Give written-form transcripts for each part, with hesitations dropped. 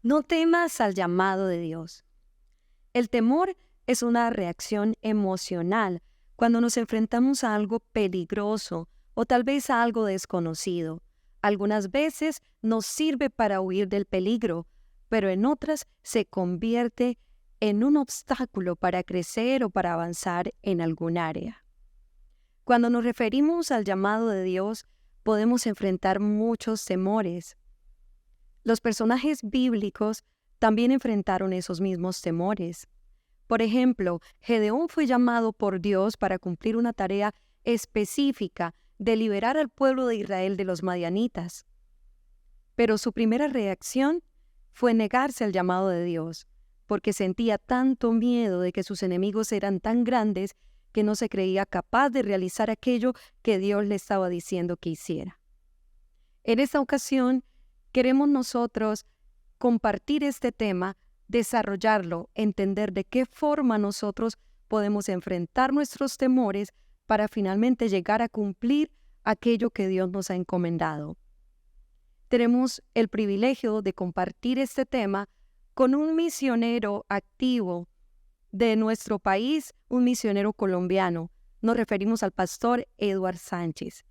No temas al llamado de Dios. El temor es una reacción emocional cuando nos enfrentamos a algo peligroso o tal vez a algo desconocido. Algunas veces nos sirve para huir del peligro, pero en otras se convierte en un obstáculo para crecer o para avanzar en algún área. Cuando nos referimos al llamado de Dios, podemos enfrentar muchos temores. Los personajes bíblicos también enfrentaron esos mismos temores. Por ejemplo, Gedeón fue llamado por Dios para cumplir una tarea específica de liberar al pueblo de Israel de los madianitas. Pero su primera reacción fue negarse al llamado de Dios, porque sentía tanto miedo de que sus enemigos eran tan grandes que no se creía capaz de realizar aquello que Dios le estaba diciendo que hiciera. En esta ocasión, queremos nosotros compartir este tema, desarrollarlo, entender de qué forma nosotros podemos enfrentar nuestros temores para finalmente llegar a cumplir aquello que Dios nos ha encomendado. Tenemos el privilegio de compartir este tema con un misionero activo de nuestro país, un misionero colombiano. Nos referimos al pastor Eduard Sánchez.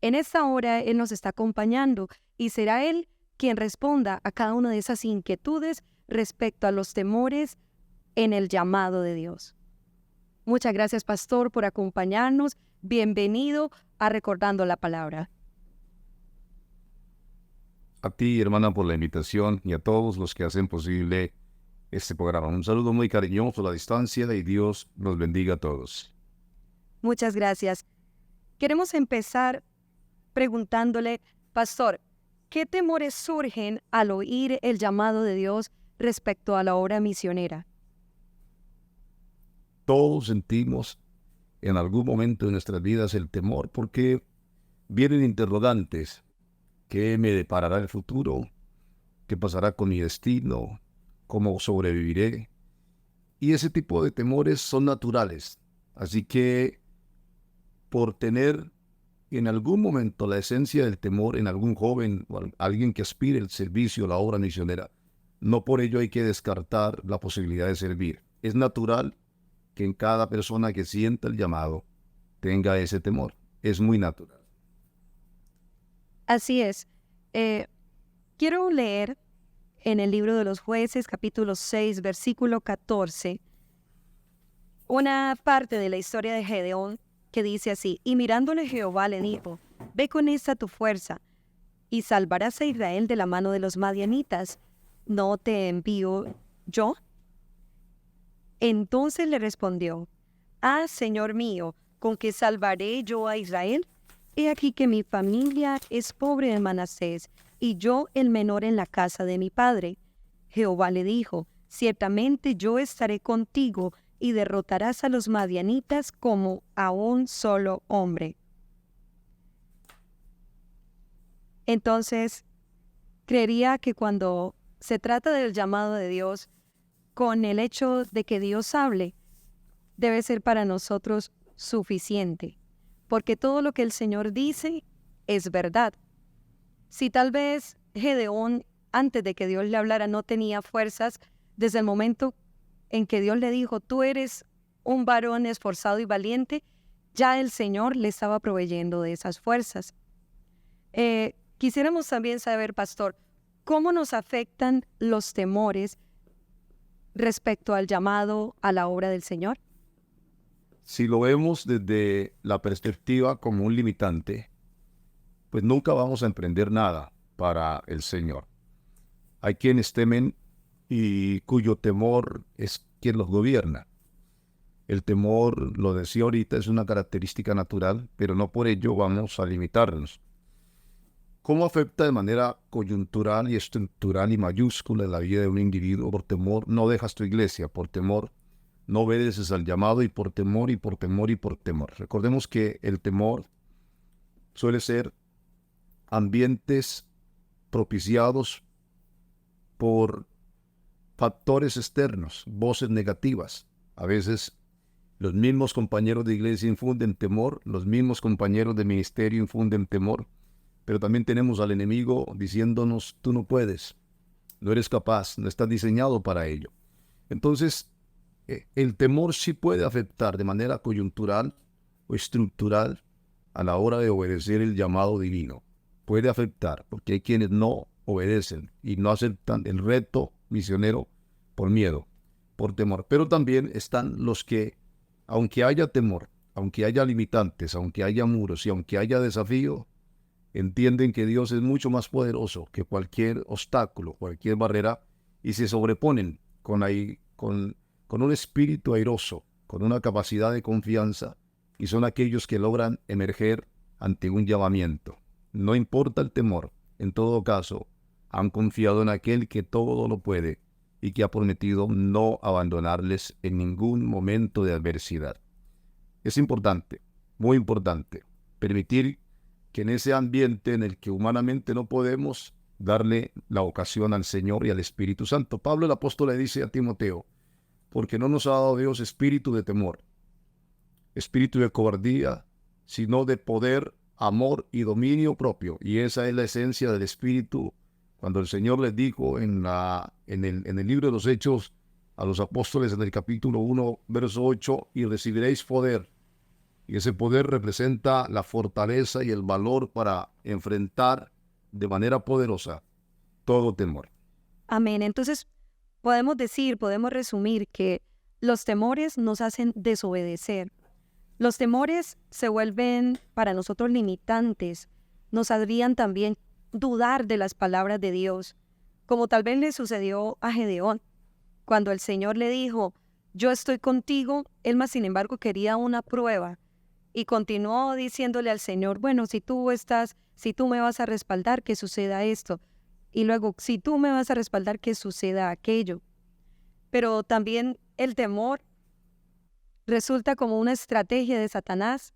En esta hora él nos está acompañando y será él quien responda a cada una de esas inquietudes respecto a los temores en el llamado de Dios. Muchas gracias, pastor, por acompañarnos. Bienvenido a Recordando la Palabra. A ti, hermana, por la invitación y a todos los que hacen posible este programa. Un saludo muy cariñoso a la distancia y Dios los bendiga a todos. Muchas gracias. Queremos empezar preguntándole, pastor, ¿qué temores surgen al oír el llamado de Dios respecto a la obra misionera? Todos sentimos en algún momento de nuestras vidas el temor porque vienen interrogantes. ¿Qué me deparará el futuro? ¿Qué pasará con mi destino? ¿Cómo sobreviviré? Y ese tipo de temores son naturales. Así que por tener en algún momento la esencia del temor en algún joven o alguien que aspire al servicio, a la obra misionera, no por ello hay que descartar la posibilidad de servir. Es natural que en cada persona que sienta el llamado tenga ese temor. Es muy natural. Así es. Quiero leer en el libro de los Jueces, capítulo 6, versículo 14, una parte de la historia de Gedeón que dice así: y mirándole Jehová le dijo, ve con esta tu fuerza, y salvarás a Israel de la mano de los madianitas. ¿No te envío yo? Entonces le respondió, ah, Señor mío, ¿con qué salvaré yo a Israel? He aquí que mi familia es pobre de Manasés, y yo el menor en la casa de mi padre. Jehová le dijo, ciertamente yo estaré contigo, y derrotarás a los madianitas como a un solo hombre. Entonces, creería que cuando se trata del llamado de Dios, con el hecho de que Dios hable, debe ser para nosotros suficiente, porque todo lo que el Señor dice es verdad. Si tal vez Gedeón, antes de que Dios le hablara, no tenía fuerzas, desde el momento en que Dios le dijo, tú eres un varón esforzado y valiente, ya el Señor le estaba proveyendo de esas fuerzas. Quisiéramos también saber, pastor, ¿cómo nos afectan los temores respecto al llamado a la obra del Señor? Si lo vemos desde la perspectiva como un limitante, pues nunca vamos a emprender nada para el Señor. Hay quienes temen y cuyo temor es quien los gobierna. El temor, lo decía ahorita, es una característica natural, pero no por ello vamos a limitarnos. ¿Cómo afecta de manera coyuntural y estructural y mayúscula en la vida de un individuo? Por temor no dejas tu iglesia, por temor no obedeces al llamado y por temor y por temor y por temor. Recordemos que el temor suele ser ambientes propiciados por factores externos, voces negativas. A veces los mismos compañeros de iglesia infunden temor, los mismos compañeros de ministerio infunden temor, pero también tenemos al enemigo diciéndonos, tú no puedes, no eres capaz, no estás diseñado para ello. Entonces, el temor sí puede afectar de manera coyuntural o estructural a la hora de obedecer el llamado divino. Puede afectar, porque hay quienes no obedecen y no aceptan el reto misionero por miedo, por temor. Pero también están los que, aunque haya temor, aunque haya limitantes, aunque haya muros y aunque haya desafío, entienden que Dios es mucho más poderoso que cualquier obstáculo, cualquier barrera, y se sobreponen con un espíritu airoso, con una capacidad de confianza, y son aquellos que logran emerger ante un llamamiento. No importa el temor, en todo caso, han confiado en aquel que todo lo puede y que ha prometido no abandonarles en ningún momento de adversidad. Es importante, muy importante, permitir que en ese ambiente en el que humanamente no podemos darle la ocasión al Señor y al Espíritu Santo. Pablo el apóstol le dice a Timoteo, porque no nos ha dado Dios espíritu de temor, espíritu de cobardía, sino de poder, amor y dominio propio. Y esa es la esencia del espíritu. Cuando el Señor les dijo en el libro de los Hechos a los apóstoles en el capítulo 1, verso 8, y recibiréis poder. Y ese poder representa la fortaleza y el valor para enfrentar de manera poderosa todo temor. Amén. Entonces, podemos resumir que los temores nos hacen desobedecer. Los temores se vuelven para nosotros limitantes, nos harían también dudar de las palabras de Dios, como tal vez le sucedió a Gedeón. Cuando el Señor le dijo, yo estoy contigo, él más sin embargo quería una prueba y continuó diciéndole al Señor, bueno, si tú me vas a respaldar, que suceda esto. Y luego, si tú me vas a respaldar, que suceda aquello. Pero también el temor resulta como una estrategia de Satanás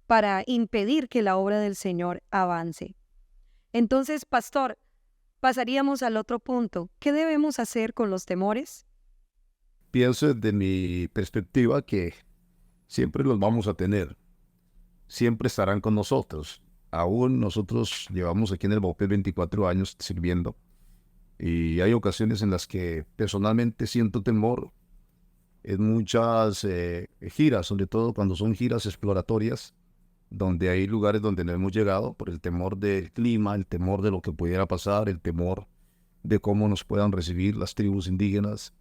para impedir que la obra del Señor avance. Entonces, pastor, pasaríamos al otro punto. ¿Qué debemos hacer con los temores? Pienso desde mi perspectiva que siempre los vamos a tener, siempre estarán con nosotros. Aún nosotros llevamos aquí en el Baupés 24 años sirviendo y hay ocasiones en las que personalmente siento temor en muchas giras, sobre todo cuando son giras exploratorias, donde hay lugares donde no hemos llegado por el temor del clima, el temor de lo que pudiera pasar, el temor de cómo nos puedan recibir las tribus indígenas,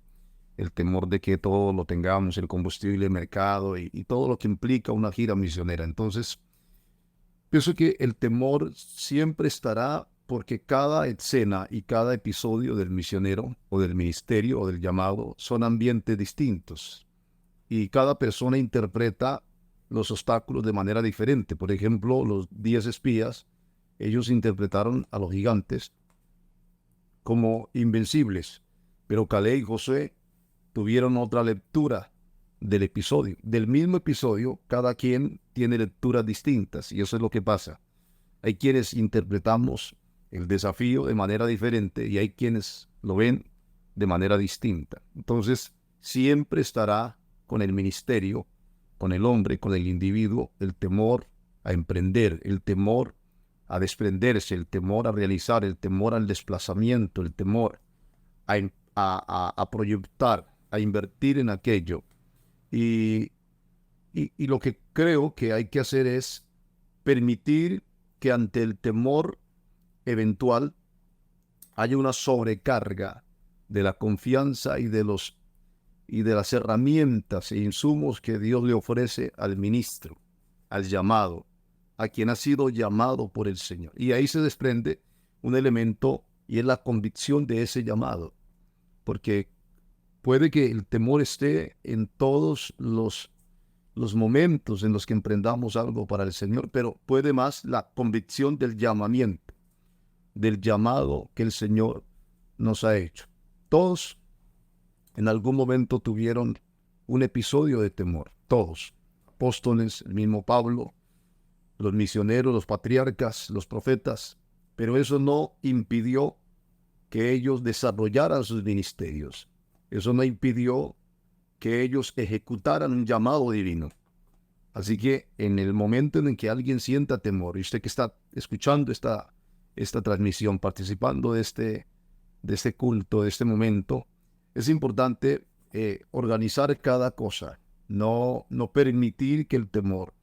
el temor de que todo lo tengamos, el combustible, el mercado y todo lo que implica una gira misionera. Entonces, pienso que el temor siempre estará porque cada escena y cada episodio del misionero o del ministerio o del llamado son ambientes distintos y cada persona interpreta los obstáculos de manera diferente. Por ejemplo, los 10 espías, ellos interpretaron a los gigantes como invencibles, pero Caleb y Josué tuvieron otra lectura del episodio. Del mismo episodio, cada quien tiene lecturas distintas y eso es lo que pasa. Hay quienes interpretamos el desafío de manera diferente y hay quienes lo ven de manera distinta. Entonces, siempre estará con el ministerio, con el hombre, con el individuo, el temor a emprender, el temor a desprenderse, el temor a realizar, el temor al desplazamiento, el temor a proyectar, a invertir en aquello. Y lo que creo que hay que hacer es permitir que ante el temor eventual haya una sobrecarga de la confianza y de las herramientas e insumos que Dios le ofrece al ministro, al llamado, a quien ha sido llamado por el Señor. Y ahí se desprende un elemento y es la convicción de ese llamado, porque puede que el temor esté en todos los momentos en los que emprendamos algo para el Señor, pero puede más la convicción del llamamiento, del llamado que el Señor nos ha hecho. Todos en algún momento tuvieron un episodio de temor, todos, apóstoles, el mismo Pablo, los misioneros, los patriarcas, los profetas, pero eso no impidió que ellos desarrollaran sus ministerios. Eso no impidió que ellos ejecutaran un llamado divino. Así que en el momento en que alguien sienta temor, y usted que está escuchando esta transmisión, participando de de este culto, de este momento, es importante organizar cada cosa, no permitir que el temor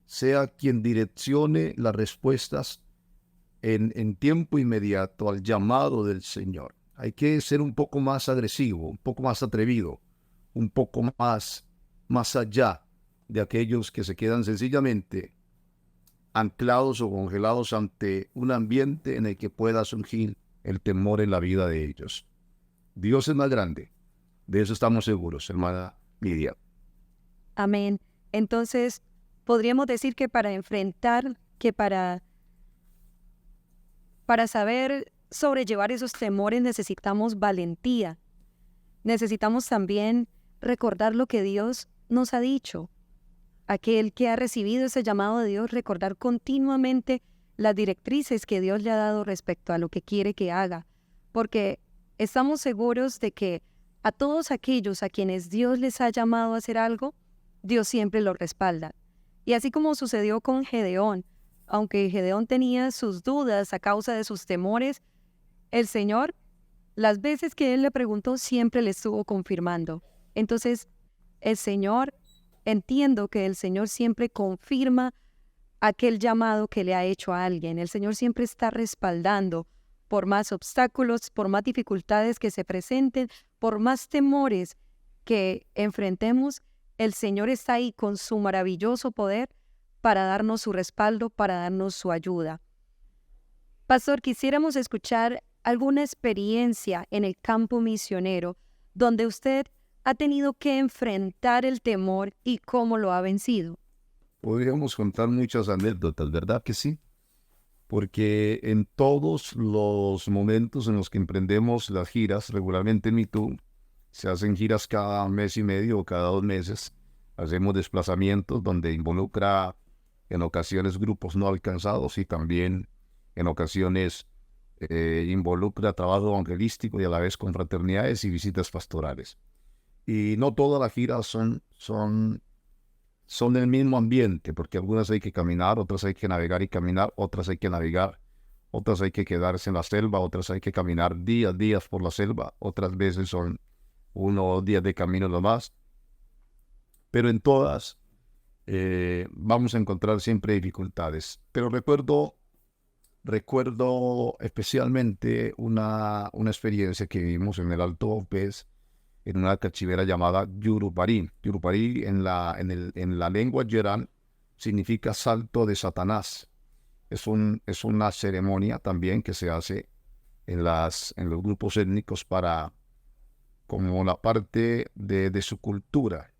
sea quien direccione las respuestas en tiempo inmediato al llamado del Señor. Hay que ser un poco más agresivo, un poco más atrevido, un poco más allá de aquellos que se quedan sencillamente anclados o congelados ante un ambiente en el que pueda surgir el temor en la vida de ellos. Dios es más grande, de eso estamos seguros, hermana Lidia. Amén. Entonces, podríamos decir que para enfrentar, que para saber sobrellevar esos temores necesitamos valentía. Necesitamos también recordar lo que Dios nos ha dicho. Aquel que ha recibido ese llamado de Dios, recordar continuamente las directrices que Dios le ha dado respecto a lo que quiere que haga. Porque estamos seguros de que a todos aquellos a quienes Dios les ha llamado a hacer algo, Dios siempre los respalda. Y así como sucedió con Gedeón, aunque Gedeón tenía sus dudas a causa de sus temores, el Señor, las veces que él le preguntó, siempre le estuvo confirmando. Entonces, entiendo que el Señor siempre confirma aquel llamado que le ha hecho a alguien. El Señor siempre está respaldando por más obstáculos, por más dificultades que se presenten, por más temores que enfrentemos. El Señor está ahí con su maravilloso poder para darnos su respaldo, para darnos su ayuda. Pastor, quisiéramos escuchar alguna experiencia en el campo misionero donde usted ha tenido que enfrentar el temor y cómo lo ha vencido. Podríamos contar muchas anécdotas, ¿verdad que sí? Porque en todos los momentos en los que emprendemos las giras, regularmente en MeToo, se hacen giras cada mes y medio o cada 2 meses. Hacemos desplazamientos donde involucra en ocasiones grupos no alcanzados y también en ocasiones involucra trabajo evangelístico y a la vez confraternidades y visitas pastorales. Y no todas las giras son del mismo ambiente, porque algunas hay que caminar, otras hay que navegar y caminar, otras hay que navegar, otras hay que quedarse en la selva, otras hay que caminar días por la selva, otras veces son 1 o 2 días de camino nomás. Pero en todas vamos a encontrar siempre dificultades. Pero recuerdo especialmente una experiencia que vivimos en el Alto Vaupés, en una cachivera llamada Yurupari. Yurupari en la lengua yerán significa salto de Satanás. Es una ceremonia también que se hace en los grupos étnicos como la parte de su cultura.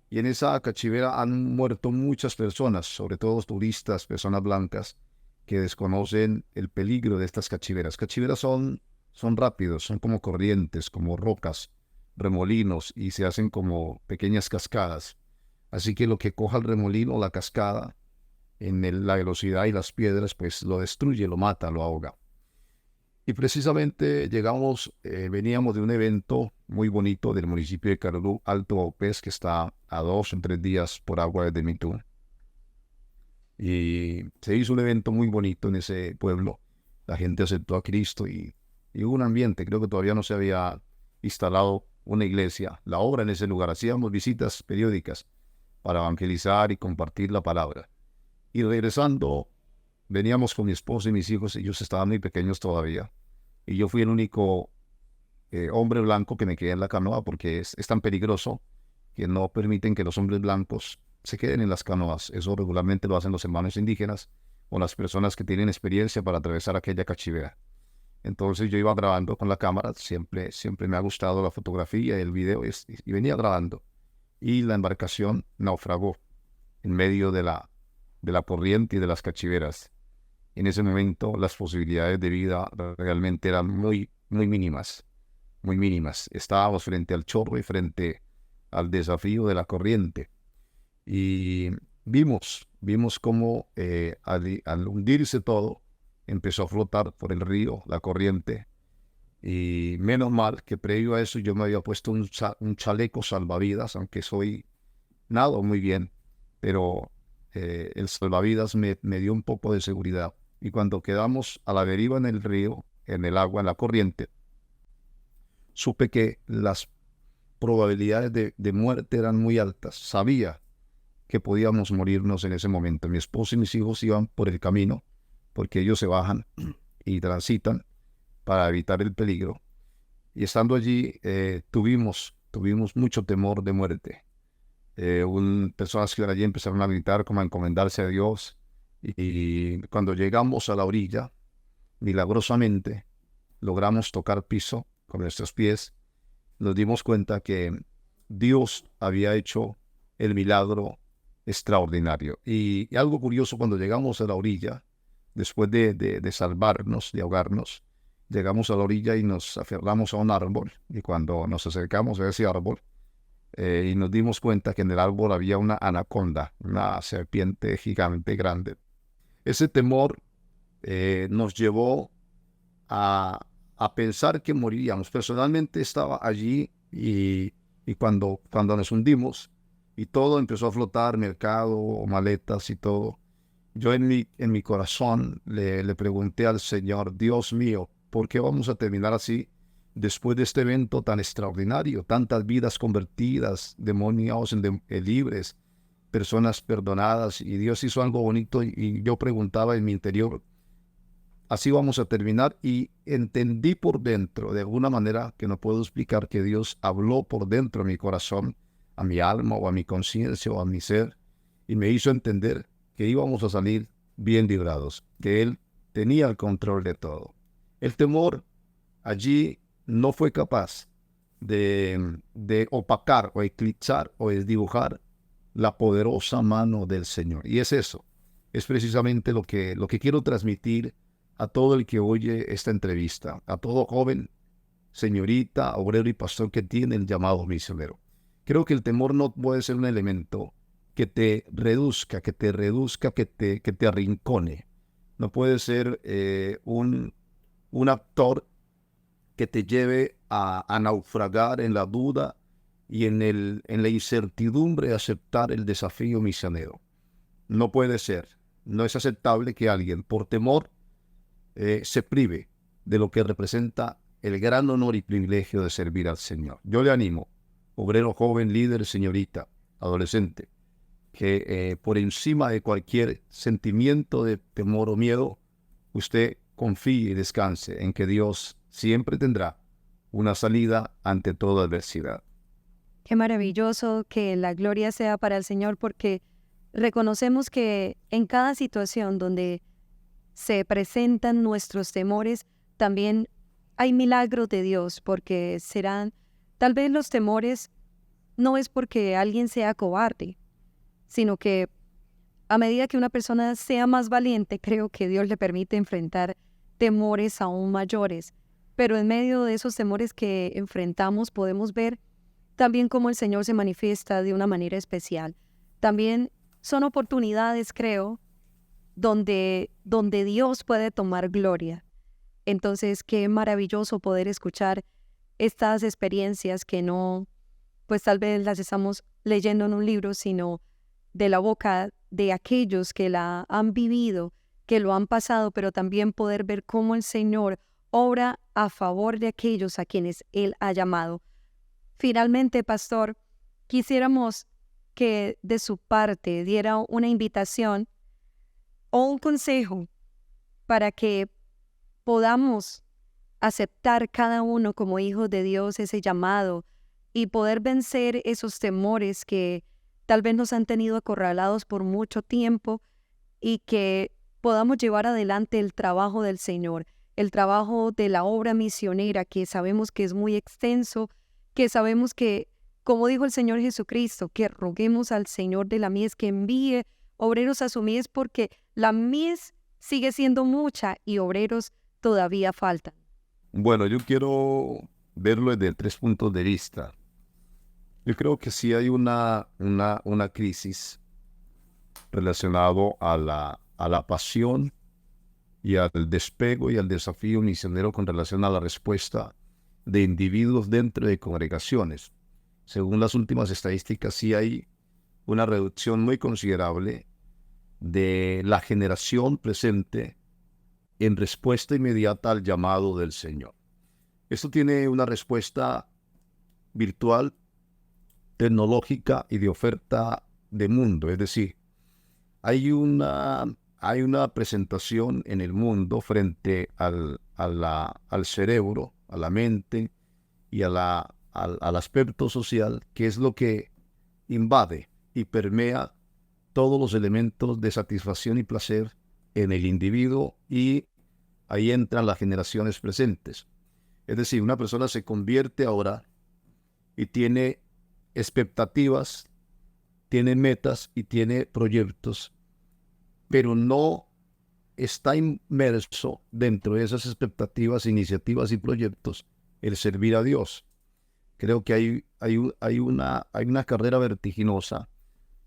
Y en esa cachivera han muerto muchas personas, sobre todo turistas, personas blancas, que desconocen el peligro de estas cachiveras. Cachiveras son rápidos, son como corrientes, como rocas, remolinos, y se hacen como pequeñas cascadas. Así que lo que coja el remolino o la cascada en la velocidad y las piedras, pues lo destruye, lo mata, lo ahoga. Y precisamente veníamos de un evento muy bonito del municipio de Carolú, Alto Vaupés, que está a 2 o 3 días por agua desde MeToo. Y se hizo un evento muy bonito en ese pueblo. La gente aceptó a Cristo y hubo un ambiente. Creo que todavía no se había instalado una iglesia, la obra en ese lugar. Hacíamos visitas periódicas para evangelizar y compartir la palabra. Y regresando, veníamos con mi esposa y mis hijos. Ellos estaban muy pequeños todavía. Y yo fui el único hombre blanco que me quedé en la canoa porque es tan peligroso que no permiten que los hombres blancos se queden en las canoas. Eso regularmente lo hacen los hermanos indígenas o las personas que tienen experiencia para atravesar aquella cachivera. Entonces yo iba grabando con la cámara, siempre me ha gustado la fotografía y el video, y venía grabando. Y la embarcación naufragó en medio de la corriente y de las cachiveras. En ese momento las posibilidades de vida realmente eran muy, muy mínimas, muy mínimas. Estábamos frente al chorro y frente al desafío de la corriente. Y vimos cómo al hundirse todo, empezó a flotar por el río, la corriente. Y menos mal que previo a eso yo me había puesto un chaleco salvavidas, aunque nado muy bien, pero el salvavidas me dio un poco de seguridad. Y cuando quedamos a la deriva en el río, en el agua, en la corriente, supe que las probabilidades de muerte eran muy altas. Sabía que podíamos morirnos en ese momento. Mi esposo y mis hijos iban por el camino, porque ellos se bajan y transitan para evitar el peligro. Y estando allí, tuvimos mucho temor de muerte. Personas que allí empezaron a gritar, como a encomendarse a Dios. Y cuando llegamos a la orilla, milagrosamente, logramos tocar piso con nuestros pies. Nos dimos cuenta que Dios había hecho el milagro extraordinario. Y algo curioso, cuando llegamos a la orilla, después de salvarnos, de ahogarnos, llegamos a la orilla y nos aferramos a un árbol. Y cuando nos acercamos a ese árbol, y nos dimos cuenta que en el árbol había una anaconda, una serpiente gigante, grande. Ese temor nos llevó a pensar que moriríamos. Personalmente estaba allí y cuando nos hundimos y todo empezó a flotar, mercado, maletas y todo, yo en mi corazón le pregunté al Señor: Dios mío, ¿por qué vamos a terminar así después de este evento tan extraordinario? Tantas vidas convertidas, demonios libres, personas perdonadas, y Dios hizo algo bonito, y yo preguntaba en mi interior: así vamos a terminar. Y entendí por dentro, de alguna manera que no puedo explicar, que Dios habló por dentro a mi corazón, a mi alma o a mi conciencia o a mi ser, y me hizo entender que íbamos a salir bien librados, que Él tenía el control de todo. El temor allí no fue capaz de opacar o eclipsar o desdibujar la poderosa mano del Señor. Y es eso, es precisamente lo que quiero transmitir a todo el que oye esta entrevista, a todo joven, señorita, obrero y pastor que tiene el llamado misionero. Creo que el temor no puede ser un elemento que te reduzca, que te arrincone. No puede ser un actor que te lleve a naufragar en la duda y en la incertidumbre de aceptar el desafío misionero. No puede ser. No es aceptable que alguien, por temor, se prive de lo que representa el gran honor y privilegio de servir al Señor. Yo le animo, obrero joven, líder, señorita, adolescente, que por encima de cualquier sentimiento de temor o miedo, usted confíe y descanse en que Dios siempre tendrá una salida ante toda adversidad. Qué maravilloso, que la gloria sea para el Señor, porque reconocemos que en cada situación donde se presentan nuestros temores, también hay milagros de Dios, porque tal vez los temores no es porque alguien sea cobarde, sino que a medida que una persona sea más valiente, creo que Dios le permite enfrentar temores aún mayores. Pero en medio de esos temores que enfrentamos, podemos ver también cómo el Señor se manifiesta de una manera especial. También son oportunidades, creo, donde Dios puede tomar gloria. Entonces, qué maravilloso poder escuchar estas experiencias que no, pues tal vez las estamos leyendo en un libro, sino de la boca de aquellos que la han vivido, que lo han pasado, pero también poder ver cómo el Señor obra a favor de aquellos a quienes Él ha llamado. Finalmente, pastor, quisiéramos que de su parte diera una invitación o un consejo para que podamos aceptar cada uno como hijos de Dios ese llamado y poder vencer esos temores que tal vez nos han tenido acorralados por mucho tiempo, y que podamos llevar adelante el trabajo del Señor, el trabajo de la obra misionera, que sabemos que es muy extenso, que sabemos que, como dijo el Señor Jesucristo, que roguemos al Señor de la mies que envíe obreros a su mies, porque la mies sigue siendo mucha y obreros todavía faltan. Bueno, yo quiero verlo desde 3 puntos de vista. Yo creo que sí hay una crisis relacionado a la pasión y al despego y al desafío misionero con relación a la respuesta de individuos dentro de congregaciones. Según las últimas estadísticas, sí hay una reducción muy considerable de la generación presente en respuesta inmediata al llamado del Señor. Esto tiene una respuesta virtual, tecnológica y de oferta de mundo. Es decir, hay una presentación en el mundo frente al cerebro, a la mente y al aspecto social, que es lo que invade y permea todos los elementos de satisfacción y placer en el individuo, y ahí entran las generaciones presentes. Es decir, una persona se convierte ahora y tiene expectativas, tiene metas y tiene proyectos, pero no está inmerso dentro de esas expectativas, iniciativas y proyectos el servir a Dios. Creo que hay una carrera vertiginosa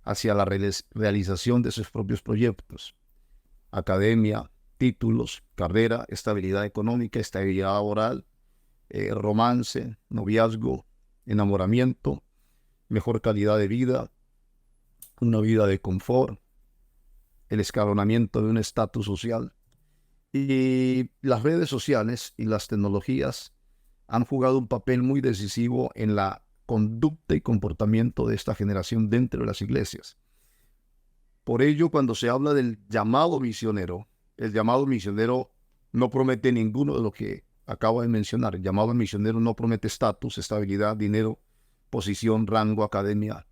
hacia la realización de sus propios proyectos. Academia, títulos, carrera, estabilidad económica, estabilidad laboral, romance, noviazgo, enamoramiento, mejor calidad de vida, una vida de confort, el escalonamiento de un estatus social. Y las redes sociales y las tecnologías han jugado un papel muy decisivo en la conducta y comportamiento de esta generación dentro de las iglesias. Por ello, cuando se habla del llamado misionero, el llamado misionero no promete ninguno de lo que acabo de mencionar. El llamado misionero no promete estatus, estabilidad, dinero, posición, rango, academia.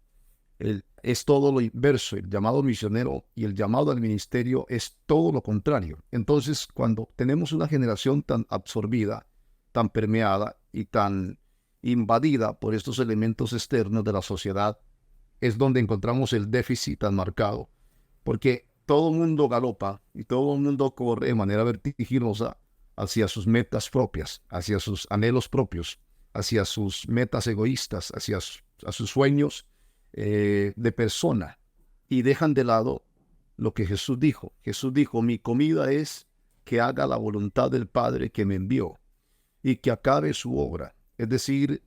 Es todo lo inverso. El llamado misionero y el llamado al ministerio es todo lo contrario. Entonces, cuando tenemos una generación tan absorbida, tan permeada y tan invadida por estos elementos externos de la sociedad, es donde encontramos el déficit tan marcado, porque todo el mundo galopa y todo el mundo corre de manera vertiginosa hacia sus metas propias, hacia sus anhelos propios, hacia sus metas egoístas, hacia sus sueños de persona, y dejan de lado lo que Jesús dijo. Jesús dijo: mi comida es que haga la voluntad del Padre que me envió y que acabe su obra. Es decir,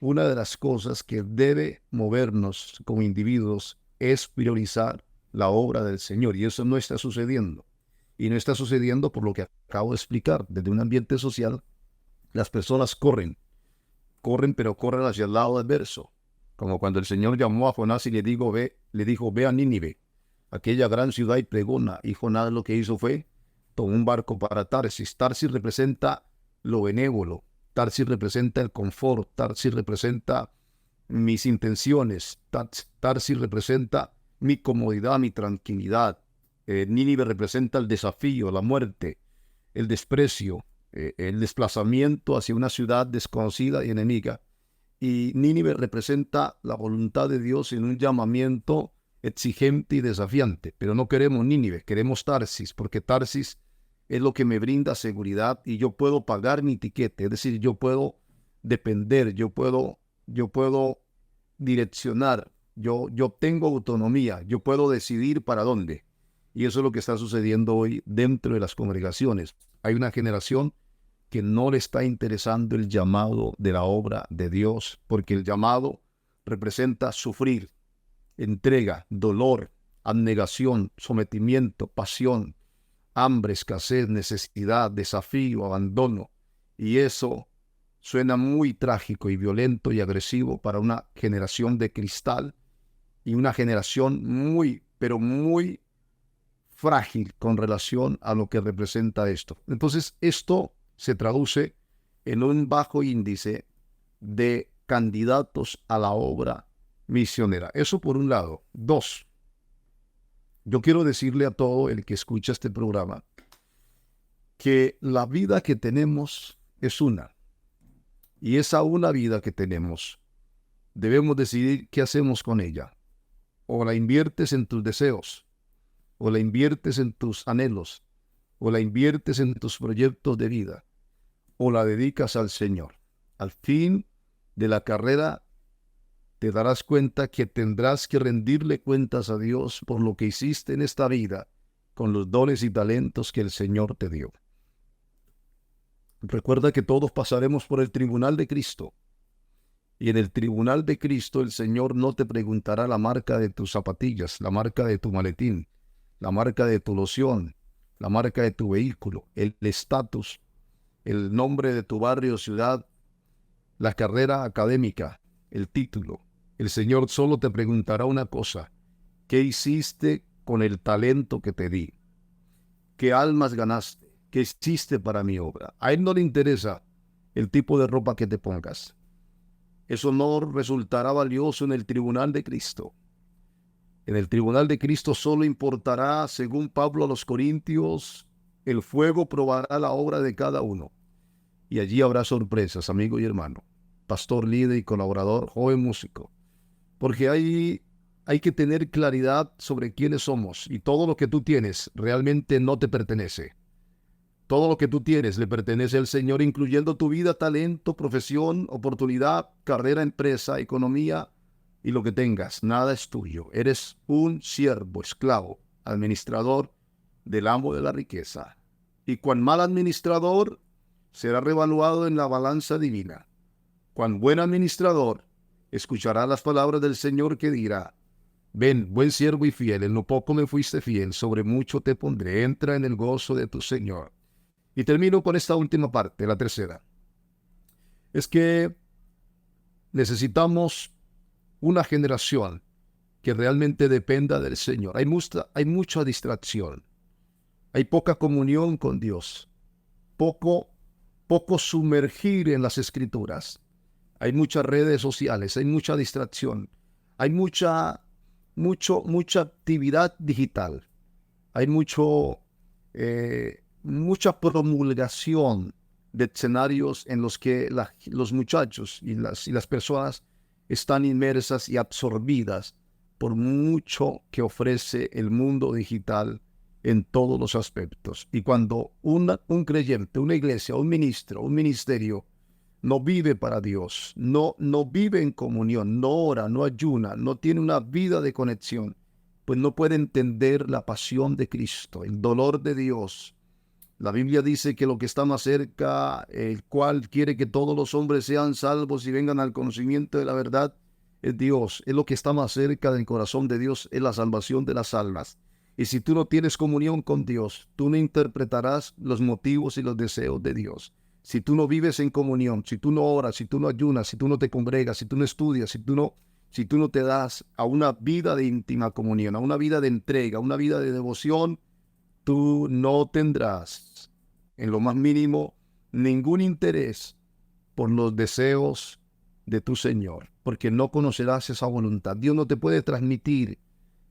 una de las cosas que debe movernos como individuos es priorizar la obra del Señor, y eso no está sucediendo. Y no está sucediendo por lo que acabo de explicar. Desde un ambiente social, las personas corren, pero corren hacia el lado adverso. Como cuando el Señor llamó a Jonás y le dijo, ve a Nínive, aquella gran ciudad, y pregona. Y Jonás lo que hizo fue, tomó un barco para Tarsis. Tarsis representa lo benévolo. Tarsis representa el confort. Tarsis representa mis intenciones. Tarsis representa mi comodidad, mi tranquilidad. Nínive representa el desafío, la muerte, el desprecio, el desplazamiento hacia una ciudad desconocida y enemiga. Y Nínive representa la voluntad de Dios en un llamamiento exigente y desafiante. Pero no queremos Nínive, queremos Tarsis, porque Tarsis es lo que me brinda seguridad y yo puedo pagar mi tiquete. Es decir, yo puedo depender, yo puedo direccionar, yo tengo autonomía, yo puedo decidir para dónde. Y eso es lo que está sucediendo hoy dentro de las congregaciones. Hay una generación que no le está interesando el llamado de la obra de Dios, porque el llamado representa sufrir, entrega, dolor, abnegación, sometimiento, pasión, hambre, escasez, necesidad, desafío, abandono. Y eso suena muy trágico y violento y agresivo para una generación de cristal y una generación muy, pero muy frágil con relación a lo que representa esto. Entonces, esto se traduce en un bajo índice de candidatos a la obra misionera. Eso por un lado. Dos, yo quiero decirle a todo el que escucha este programa que la vida que tenemos es una. Y esa una vida que tenemos, debemos decidir qué hacemos con ella. O la inviertes en tus deseos, o la inviertes en tus anhelos, o la inviertes en tus proyectos de vida, o la dedicas al Señor. Al fin de la carrera te darás cuenta que tendrás que rendirle cuentas a Dios por lo que hiciste en esta vida con los dones y talentos que el Señor te dio. Recuerda que todos pasaremos por el tribunal de Cristo. Y en el tribunal de Cristo el Señor no te preguntará la marca de tus zapatillas, la marca de tu maletín, la marca de tu loción, la marca de tu vehículo, el estatus el nombre de tu barrio, ciudad, la carrera académica, el título. El Señor solo te preguntará una cosa: ¿qué hiciste con el talento que te di? ¿Qué almas ganaste? ¿Qué hiciste para mi obra? A Él no le interesa el tipo de ropa que te pongas. Eso no resultará valioso en el tribunal de Cristo. En el tribunal de Cristo solo importará, según Pablo a los Corintios, el fuego probará la obra de cada uno. Y allí habrá sorpresas, amigo y hermano, pastor, líder y colaborador, joven músico. Porque hay que tener claridad sobre quiénes somos, y todo lo que tú tienes realmente no te pertenece. Todo lo que tú tienes le pertenece al Señor, incluyendo tu vida, talento, profesión, oportunidad, carrera, empresa, economía y lo que tengas. Nada es tuyo. Eres un siervo, esclavo, administrador del amo de la riqueza. Y cuán mal administrador será revaluado en la balanza divina. Cuán buen administrador escuchará las palabras del Señor que dirá: ven, buen siervo y fiel, en lo poco me fuiste fiel, sobre mucho te pondré, entra en el gozo de tu Señor. Y termino con esta última parte, la tercera. Es que necesitamos una generación que realmente dependa del Señor. Hay mucha distracción, hay poca comunión con Dios, poco sumergir en las Escrituras. Hay muchas redes sociales, hay mucha distracción, hay mucha actividad digital, hay mucha promulgación de escenarios en los que los muchachos y las personas están inmersas y absorbidas por mucho que ofrece el mundo digital en todos los aspectos. Y cuando un creyente, una iglesia, un ministro, un ministerio no vive para Dios, no vive en comunión, no ora, no ayuna, no tiene una vida de conexión, pues no puede entender la pasión de Cristo, el dolor de Dios. La Biblia dice que lo que está más cerca, el cual quiere que todos los hombres sean salvos y vengan al conocimiento de la verdad, es Dios. Es lo que está más cerca del corazón de Dios, es la salvación de las almas. Y si tú no tienes comunión con Dios, tú no interpretarás los motivos y los deseos de Dios. Si tú no vives en comunión, si tú no oras, si tú no ayunas, si tú no te congregas, si tú no estudias, si tú no te das a una vida de íntima comunión, a una vida de entrega, a una vida de devoción, tú no tendrás en lo más mínimo ningún interés por los deseos de tu Señor, porque no conocerás esa voluntad. Dios no te puede transmitir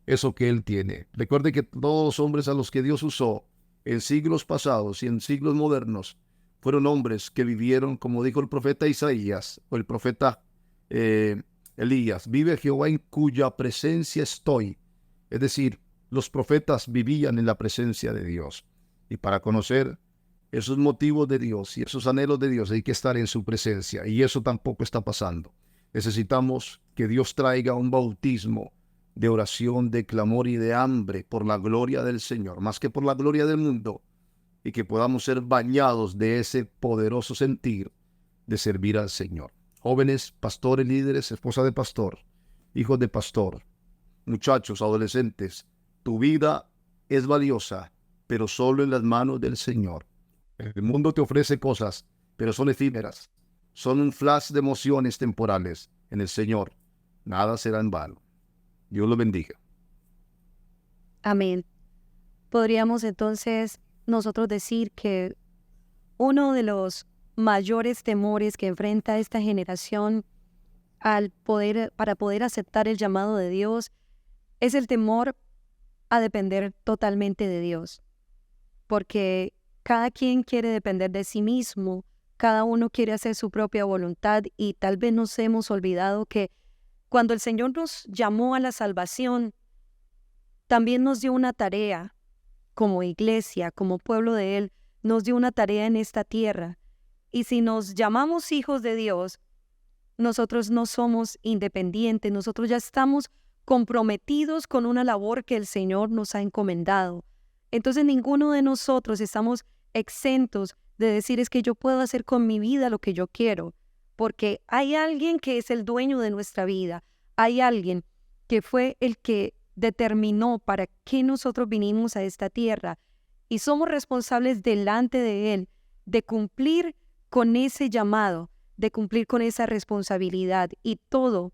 eso que Él tiene. Recuerde que todos los hombres a los que Dios usó en siglos pasados y en siglos modernos fueron hombres que vivieron, como dijo el profeta Isaías o el profeta Elías: vive Jehová en cuya presencia estoy. Es decir, los profetas vivían en la presencia de Dios. Y para conocer esos motivos de Dios y esos anhelos de Dios hay que estar en su presencia. Y eso tampoco está pasando. Necesitamos que Dios traiga un bautismo de oración, de clamor y de hambre por la gloria del Señor, más que por la gloria del mundo, y que podamos ser bañados de ese poderoso sentir de servir al Señor. Jóvenes, pastores, líderes, esposa de pastor, hijos de pastor, muchachos, adolescentes, tu vida es valiosa, pero solo en las manos del Señor. El mundo te ofrece cosas, pero son efímeras. Son un flash de emociones temporales. En el Señor, nada será en vano. Dios lo bendiga. Amén. Podríamos entonces nosotros decir que uno de los mayores temores que enfrenta esta generación para poder aceptar el llamado de Dios es el temor a depender totalmente de Dios, porque cada quien quiere depender de sí mismo, cada uno quiere hacer su propia voluntad, y tal vez nos hemos olvidado que cuando el Señor nos llamó a la salvación, también nos dio una tarea como iglesia, como pueblo de Él, nos dio una tarea en esta tierra. Y si nos llamamos hijos de Dios, nosotros no somos independientes, nosotros ya estamos comprometidos con una labor que el Señor nos ha encomendado. Entonces ninguno de nosotros estamos exentos de decir: es que yo puedo hacer con mi vida lo que yo quiero, porque hay alguien que es el dueño de nuestra vida, hay alguien que fue el que determinó para qué nosotros vinimos a esta tierra, y somos responsables delante de Él de cumplir con ese llamado, de cumplir con esa responsabilidad, y todo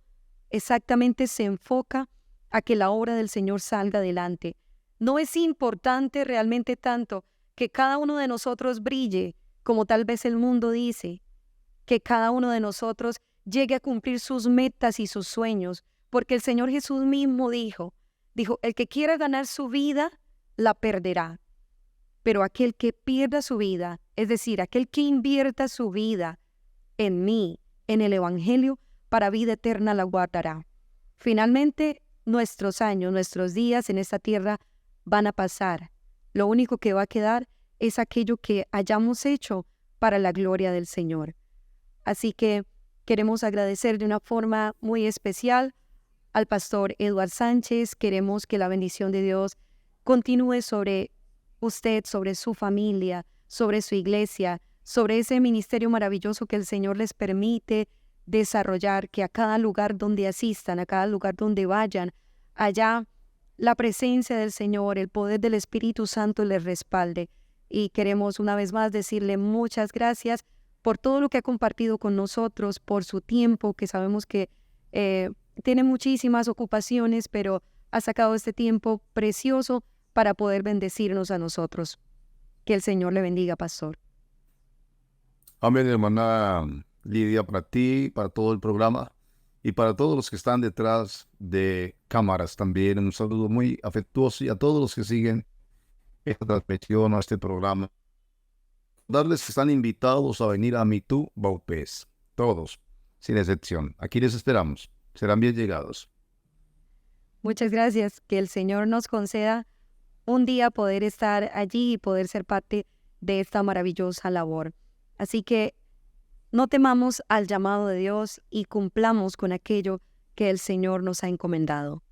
exactamente se enfoca a que la obra del Señor salga adelante. No es importante realmente tanto que cada uno de nosotros brille, como tal vez el mundo dice, que cada uno de nosotros llegue a cumplir sus metas y sus sueños, porque el Señor Jesús mismo dijo, el que quiera ganar su vida, la perderá. Pero aquel que pierda su vida, es decir, aquel que invierta su vida en mí, en el Evangelio, para vida eterna la guardará. Finalmente, nuestros años, nuestros días en esta tierra van a pasar. Lo único que va a quedar es aquello que hayamos hecho para la gloria del Señor. Así que queremos agradecer de una forma muy especial al pastor Eduard Sánchez. Queremos que la bendición de Dios continúe sobre usted, sobre su familia, sobre su iglesia, sobre ese ministerio maravilloso que el Señor les permite desarrollar, que a cada lugar donde asistan, a cada lugar donde vayan, allá la presencia del Señor, el poder del Espíritu Santo les respalde. Y queremos una vez más decirle muchas gracias por todo lo que ha compartido con nosotros, por su tiempo, que sabemos que tiene muchísimas ocupaciones, pero ha sacado este tiempo precioso para poder bendecirnos a nosotros. Que el Señor le bendiga, pastor. Amén, hermana Lidia, para ti, para todo el programa y para todos los que están detrás de cámaras también. Un saludo muy afectuoso y a todos los que siguen esta transmisión, a este programa. Darles que están invitados a venir a MeToo Baupés. Todos, sin excepción. Aquí les esperamos. Serán bien llegados. Muchas gracias. Que el Señor nos conceda un día poder estar allí y poder ser parte de esta maravillosa labor. Así que no temamos al llamado de Dios y cumplamos con aquello que el Señor nos ha encomendado.